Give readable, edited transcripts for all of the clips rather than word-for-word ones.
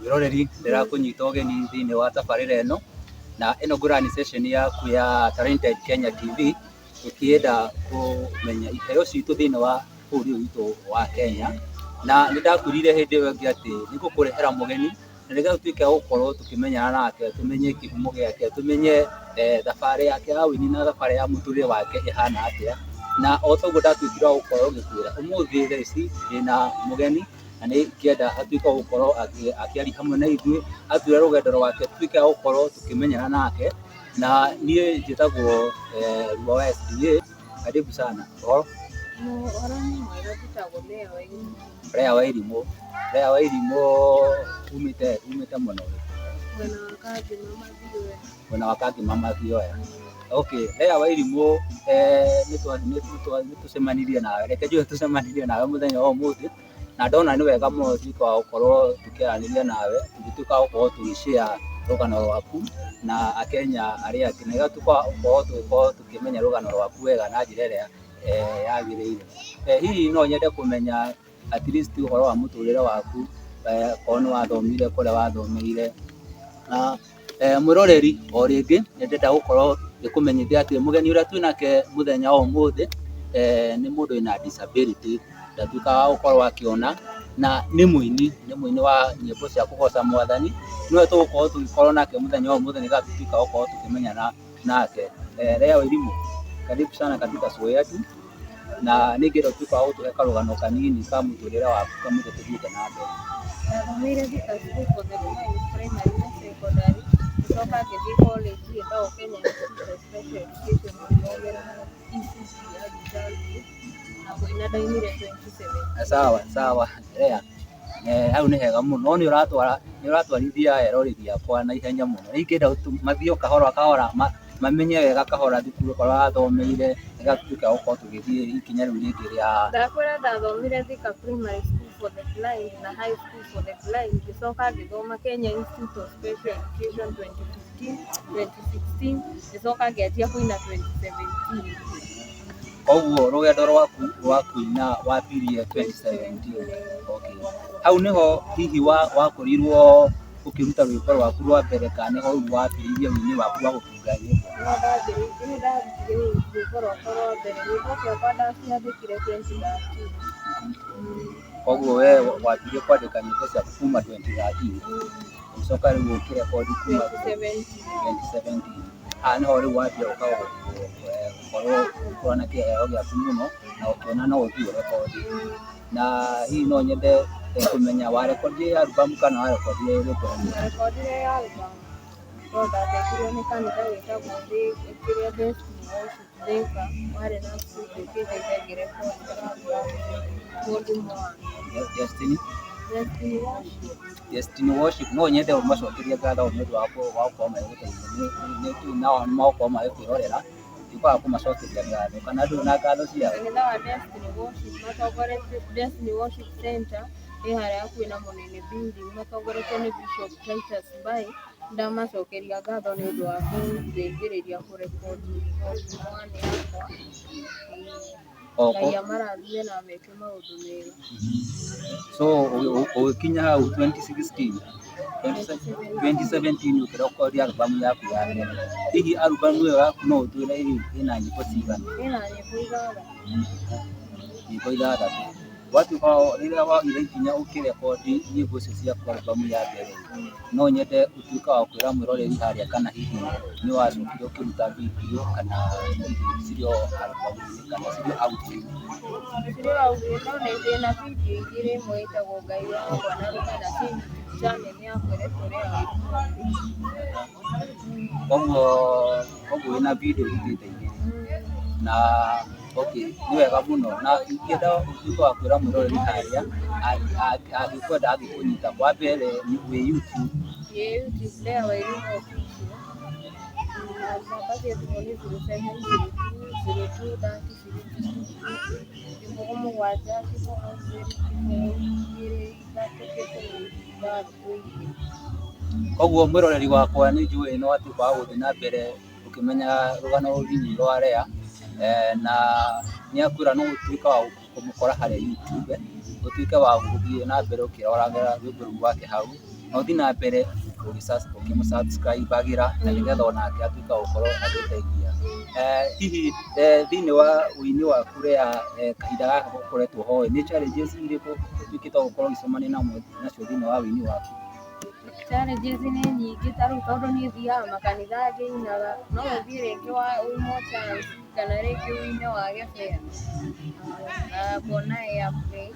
mwiroreri ndirakunyita ũgeni thĩinĩ wa tabarĩra ĩno, na ĩno ngũrani session yaku ya Talented Kenya TV, tũkĩenda kũmenya iheo citũ thĩinĩ wa bũrũri ũyũ witũ wa Kenya, na nĩndakwĩrire hĩndĩ ĩyo ĩngĩ atĩ nĩngũkũrehera mũgeni na nĩgetha tũtuĩke gũkorwo tũkĩmenyana nake, tũmenye kĩhumo gĩake, tũmenye thabarĩ yake ya ũini na thabarĩ ya mũtũrĩre wake ĩhana atĩa. Na o toguo ndatuĩkire wa gũkorwo ngĩkwĩra, ũmũthĩ thaa ici ndĩna mũgeni na nĩngĩenda atuĩke gũkorwo akĩaria hamwe na ithuĩ, atwĩre rũgendo rwake tũtuĩke wa gũkorwo tũkĩmenyana nake. Na niĩ njĩtagwo Ruo wa SDA. Karibu sana. Lea wa Irimũ. Lea wa Irimũ umĩte mũno mwena wa Kangima Mathioya. Okay, Lea wa Irimũ nĩtũcemanirie nawe, reke njuge tũcemanirie nawe mũthenya wa ũmũthĩ, na ndona nĩ wega mũno tuĩke wa gũkorwo tũkĩaranĩria nawe, tũgĩtuĩka wa gũkorwo tũgĩ-share rũgano rwaku na Akenya arĩa angĩ, na gũkorwo tũkĩmenya rũgano rwaku wega na njĩra ĩrĩa yagĩrĩire. Hihi no nyende kũmenya at least ũhoro wa mũtũrĩre waku, korwo nĩ wathomire kũrĩa wathomeire. Na mwĩroreri o rĩngĩ nĩndĩrenda gũkorwo ngĩkũmenyithia atĩ mũgeni ũrĩa twĩnake mũthenya wa ũmũthĩ nĩ mũndũ wĩna disability, ndatuĩkaga wa gũkorwo akĩona, na nĩ mũini wa nyĩmbo cia kũgoca Mwathani. Nĩwe tũgũkorwo nake mũthenya wa ũmũthĩ nĩgetha tũtuĩke gũkorwo tũkĩmenyana nake. Lea wa Irimũ, karibu sana katika show yetu, na nĩngĩenda ũtuĩke wa gũtũhe karũgano kanini ka mũtũrĩre waku kamũira tũthiĩte na mbere. Ndathomire Thika School for the Blind primary na secondary, gũcoka ngĩthiĩ college ĩtagwo Kenya Institute of Special Education ngĩthomera ECD Agriculture, na kũina ndaumire 2017. Sawa Lea, hau nĩ hega mũno, no nĩũratwarithia rori rĩakwa na ihenya mũno. Ingĩenda mathiĩ kahora mamenye wega kahora thukuru korwo wathomeire, nĩgetha tũtuĩke gũkorwo tũgĩthiĩ ikinya rĩu rĩngĩ rĩa. Ndakwĩra ndathomire Thika Primary School for the Blind na High School for the Blind, ngĩcoka ngĩthoma Kenya Institute of Special Education 2015, 2016, ngĩcoka ngĩanjia kũina 2017. Koguo rũgendo rwaku rwa kũina wambirie 2017. Okay. Hau nĩho hihi wakorirwo ũkĩruta rwĩmbo rwaku rwa mbere, kana nĩho rĩu wambĩrĩirie ũini waku wa gũtunga nyĩmbo? Ndambĩrĩirie rwĩmbo rwakwa rwa mbere, rwĩmbo ciakwa ndaciandĩkire 2013. Koguo we wambirie kwandĩka nyĩmbo ciaku kuma 2013, ũcoka rĩu ũkĩrekondi kuma 2017. Nĩho rĩu wambia gũkorwo na kĩheo gĩaku mũno na ũkĩona no ũthiĩ ũrekondi. Na hihi no nyende kũmenya warekondire album kana warekondire rwĩmbo? Warekondire album, no ndateithirio nĩ kanitha wĩtagwo Destiny Worship Thika, warĩ na studio ĩkĩndeithia ngĩrekondi album Destiny Worship. No nyende ũmacokerie ngatho nĩ ũndũ wa gũkorwo magĩgũteithia, nao nĩmagũkorwo magĩkwĩrorera, ndikwaga kũmacokeria ngatho, kana ndũrĩ na ngatho ciao? Kanitha wa Destiny Worship matongoretie Destiny Worship Center ĩ harĩa hakuhĩ na Mũnene Building, matongoretio nĩ Bishop Titus Mbai. Ndamacokeria ngatho nĩ ũndũ wa kũndeithĩrĩria kũrekondi album yakwa, Ngai amarathime na meke maũndũ mega. So ũgĩkinya hau 2017 ũkĩrekondi album yaku ya mbere. Hihi album ĩyo yaku no ũtwĩre hihi ĩna nyĩmbo cigana? Ĩna nyĩmbo 6. Nyĩmbo 6. Watuĩka rĩrĩa woire ikinya ũkĩrekondi nyĩmbo icio ciaku album ya mbere, no nyende ũtuĩke wa kwĩra mwĩroreri harĩa kana hihi nĩ wacokire ũkĩruta video kana cirĩ o album-inĩ kana cirĩ out? Cirĩ out, no ndĩna video igĩrĩ, ĩmwe ĩtagwo Ngai wakwa na rũmena channel yakwa ĩretwo Lea wa Irimũ. Koguo wĩna video ithite igĩrĩ. Na okay, nĩ wega mũno, na ingĩenda ũtuĩke wa kwĩra mwĩroreri harĩa angĩkwenda angĩkũnyita kwa mbere wĩ YouTube. YouTube Lea wa Irimũ official. Namba cia thimũ nĩ 07023030. Koguo mwĩroreri wakwa nĩ njũĩ nĩ watuĩka wa gũthiĩ na mbere ũkĩmenya rũgano rũrĩa rwa Lea, na nĩakwĩra no ũtuĩke wa kũmũkora harĩa YouTube, ũtuĩke wa gũthiĩ na mbere ũkĩroragĩra rwĩmbo rwake hau, no thiĩ na mbere ũkĩmũ-subscribe agĩra na nĩgetha onake atuĩka gũkorwo agĩteithia. Hihi thĩinĩ wa ũini waku Lea, kahinda gaka gũkoretwo ho nĩ challenges irĩkũ ũtuĩkĩte gũkorwo ũgĩcemania nacio thĩinĩ wa ũini waku? Challenges nĩ nyingĩ, ta rĩu tondũ niĩ thiaga makanitha ngĩinaga, no ũthiĩ rĩngĩ uimwo chance kana rĩngĩ ũine wage fare na kuona airplay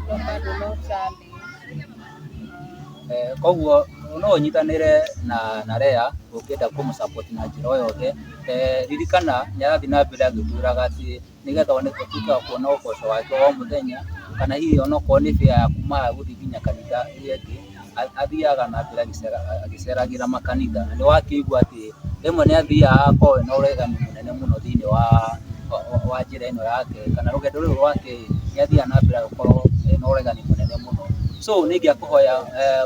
no bado no challenge. Koguo no ũnyitanĩre na Lea ũkĩenda kũmũ-support na njĩra o yothe. Ririkana nĩ arathiĩ na mbere agĩtwĩraga atĩ nĩgetha ũtuĩke wa kuona ũboco wake wa o mũthenya, kana hihi onokorwo nĩ fare ya kuma haha gũthiĩ nginya kanitha ĩrĩa ĩngĩ, athiaga na mbere agĩceragĩra makanitha. Na nĩ wakĩigua atĩ rĩmwe nĩ athiaga agakorwo na ũregani mũnene mũno thĩinĩ wa njĩra ĩno yake, kana rũgendo rũrũ rwake nĩ athiaga na mbere gũkorwo na ũregani mũnene mũno. So nĩ ingĩakũhoya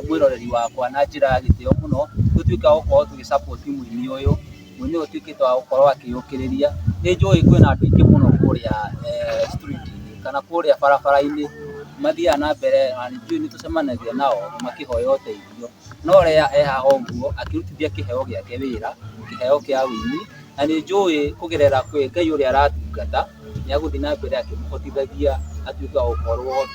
mwĩroreri wakwa na njĩra ya gĩtĩo mũno tũtuĩke wa gũkorwo tũgĩ-support mũini ũyũ ũtuĩkĩte wa gũkorwo akĩyũkĩrĩria. Nĩ njũĩ kwĩna andũ aingĩ mũno kũrĩa street-inĩ kana kũrĩa barabara-inĩ mathiaga na mbere, na nĩ tũcemanagia nao makĩhoya ũteithio, no Lea haha ũguo akĩrutithia kĩheo gĩake wĩra, kĩheo kĩa ũini, na nĩ njũĩ kũgerera kwĩ Ngai ũrĩa aratungata nĩ agũthiĩ na mbere akĩmũhotithagia atuĩke wa gũkorwo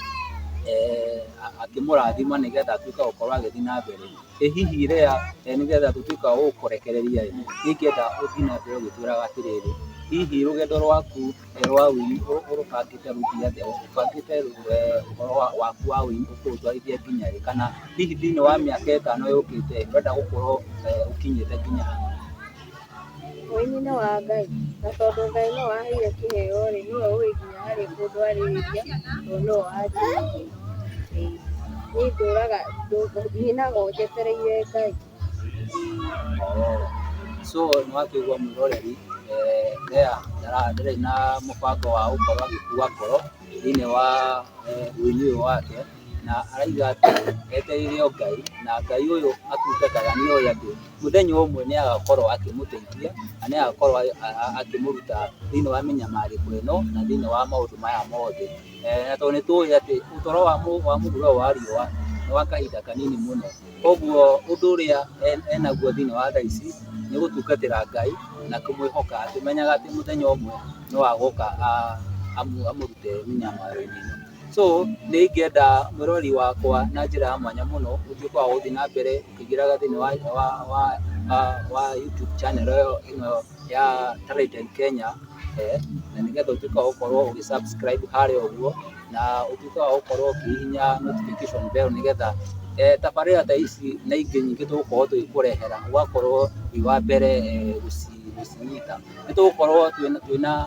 akĩmũrathima nĩgetha atuĩke wa gũkorwo agĩthiĩ na mbere. Hihi Lea, nĩgetha tũtuĩke wa gũgũkũrekereria nĩ ingĩenda ũthiĩ na mbere ũgĩtwĩraga atĩrĩrĩ, hihi rũgendo rwaku rwa ũini ũrũbangĩte rũthiĩ atĩa, ũbangĩte ũhoro waku wa ũini ũkũrũtwarithia nginya rĩ, kana hihi thĩinĩ wa mĩaka ĩtano yũkĩte ũrenda gũkorwo ũkinyĩte nginya ha? Ũini nĩ wa Ngai, na tondũ Ngai no aheire kĩheo rĩ, nĩwe ũĩ nginya harĩ kũndwarĩrĩria tondũ no anjĩrĩirie. Niĩ ndũraga nyinaga njetereire Ngai. So nĩ wakĩigua mwĩroreri, Lea ndarĩ na mũbango wa gũkorwo agĩkua ngoro thĩinĩ wa ũini ũyũ wake, na arauga atĩ etereire o Ngai, na Ngai ũyũ atungataga nĩ oĩ atĩ mũthenya ũmwe nĩ agakorwo akĩmũteithia na nĩ agakorwo akĩmũruta thĩinĩ wa mĩnyamarĩko ĩno na thĩinĩ wa maũndũ maya mothe. Na tondũ nĩ tũĩ atĩ ũtũũro wa mũndũ wa riũa nĩ wa kahinda kanini mũno, koguo ũndũ ũrĩa enaguo thĩinĩ wa thaa ici nĩ gũtungatĩra Ngai na kũmwĩhoka, akĩmenyaga atĩ mũthenya ũmwe no agoka amũrute mĩnyamaro-inĩ ĩno. So nĩ ingĩenda mwĩroreri wakwa na njĩra ya mwanya mũno ũtuĩke wa gũthiĩ na mbere ũkĩingĩraga thĩinĩ wa YouTube channel ĩno ya Talented Kenya, na nĩgetha ũtuĩke wa gũkorwo ũgĩ-subscribe harĩa ũguo, na ũtuĩke wa gũkorwo ũkĩhihinya notification bell nĩgetha tabarĩra ta ici na ingĩ nyingĩ tũgũkorwo tũgĩkũrehera ũgakorwo wĩ wa mbere gũcinyita. Nĩ tũgũkorwo twĩna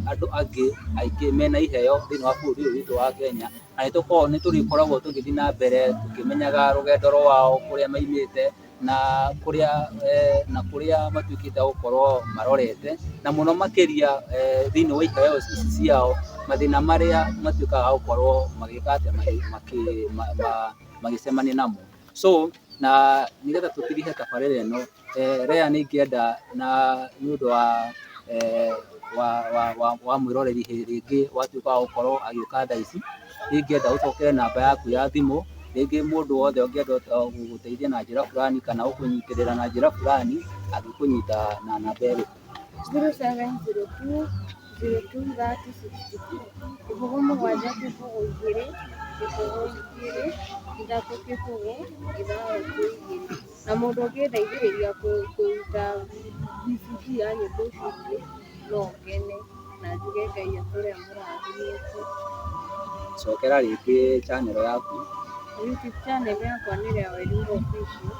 andũ angĩ aingĩ mena iheo thĩinĩ wa bũrũri ũyũ witũ wa Kenya, na nĩ tũrĩkoragwo tũgĩthiĩ na mbere tũkĩmenyaga rũgendo rwao, kũrĩa maimĩte na kũrĩa matuĩkĩte gũkorwo marorete, na mũno makĩria thĩinĩ wa iheo ici ciao, mathĩna marĩa matuĩkaga gũkorwo magĩka atĩa magĩcemania namo. So na nĩgetha tũkĩrihe tabarĩra ĩno, Lea nĩ ingĩenda na nĩ ũndũ wa mwĩroreri rĩngĩ watuĩka wa gũkorwo agĩũka thaa ici, nĩ ingĩenda ũcokere namba yaku ya thimũ, rĩngĩ mũndũ wothe ũngĩenda gũgũteithia na njĩra fulani kana gũkũnyitĩrĩra na njĩra fulani angĩkũnyita na namba ĩrĩkũ? 0702 02 30 64 kĩbũgũ mũgwanja kĩbũgũ igĩrĩ ithatũ kĩbũgũ ithathatũ igĩrĩ. Na mũndũ ũngĩndeithĩrĩria kũruta VCD ya nyĩmbo ici ingĩ no ngene na njuge Ngai atũre amũrathimĩte. Cokera rĩngĩ channel yaku. YouTube channel yakwa nĩ Lea Wairimu Official.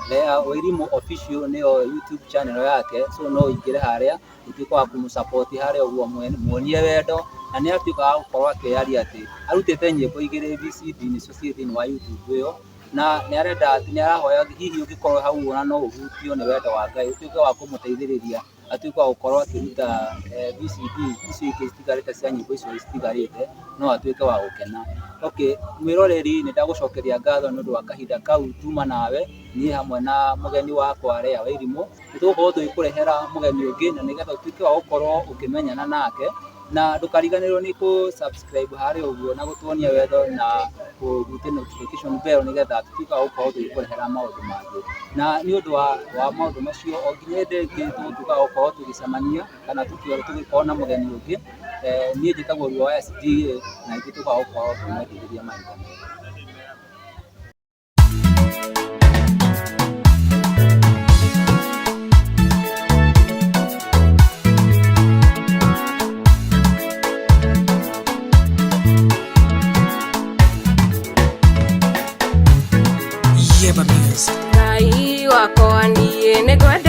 Lea Wairimu Official nĩyo YouTube channel yake, so no ũingĩre harĩa ũtuĩke wa kũmũ-support harĩa ũguo, muonie wendo, na nĩ atuĩka wa gũkorwo akĩaria atĩ arutĩte nyĩmbo igĩrĩ VCD nĩcio ciĩ thĩinĩ wa YouTube ĩyo, na nĩ arenda nĩ arahoya hihi ũngĩkorwo hau ona no ũhutio nĩ wendo wa Ngai ũtuĩke wa kũmũteithĩrĩria atuĩke wa gũkorwo akĩruta VCD icio ingĩ citigarĩte cia nyĩmbo icio citigarĩte, no atuĩke wa gũkena. Okay, mwĩroreri nĩ ndagũcokeria ngatho nĩ ũndũ wa kahinda kau tuma nawe, niĩ hamwe na mũgeni wakwa Lea Wairimu nĩ tũgũkorwo tũgĩkũrehera mũgeni ũngĩ, na nĩgetha ũtuĩke wa gũkorwo ũkĩmenyana nake na ndukariganirwo ni ku subscribe hari uguo na gutuonia wendo na kuhutia notification bell nigetha tutuika gukorwo tugikurehera maundu mangi na ni undu wa maundu macio o nginya ndingi tutuika gukorwo tugicemania kana tugikorwo na mutheni ungi ni njitagwo Rio SDA na itutuika gukorwo tumwendithĩria maitho. Ngai wakwa niĩ nĩ ngwenda